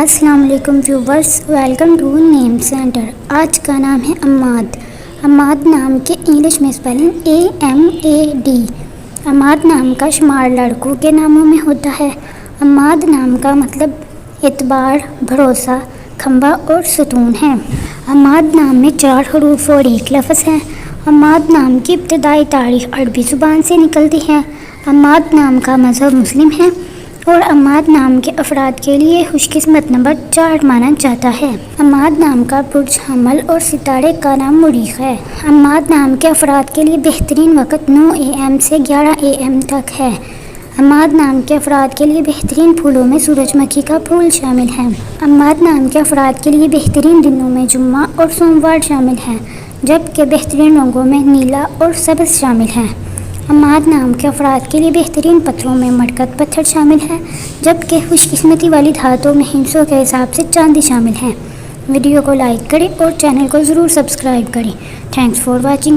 السلام علیکم viewers, welcome to name center. آج کا نام ہے عماد۔ عماد نام کے انگلش میں اسپیلنگ AMAD۔ عماد نام کا شمار لڑکوں کے ناموں میں ہوتا ہے۔ عماد نام کا مطلب اعتبار، بھروسہ، کھمبا اور ستون ہے۔ عماد نام میں 4 حروف اور 1 لفظ ہے۔ عماد نام کی ابتدائی تاریخ عربی زبان سے نکلتی ہے۔ عماد نام کا مذہب مسلم ہے اور عماد نام کے افراد کے لیے خوش قسمت نمبر 4 مانا جاتا ہے۔ عماد نام کا برج حمل اور ستارے کا نام مریخ ہے۔ عماد نام کے افراد کے لیے بہترین وقت 9 AM سے 11 AM تک ہے۔ عماد نام کے افراد کے لیے بہترین پھولوں میں سورج مکھی کا پھول شامل ہے۔ عماد نام کے افراد کے لیے بہترین دنوں میں جمعہ اور سوموار شامل ہے، جبکہ بہترین رنگوں میں نیلا اور سبز شامل ہے۔ عماد نام کے افراد کے لیے بہترین پتھروں میں مرکت پتھر شامل ہے، جبکہ خوش قسمتی والی دھاتوں میں ہندسوں کے حساب سے چاندی شامل ہے۔ ویڈیو کو لائک کریں اور چینل کو ضرور سبسکرائب کریں۔ Thanks for watching.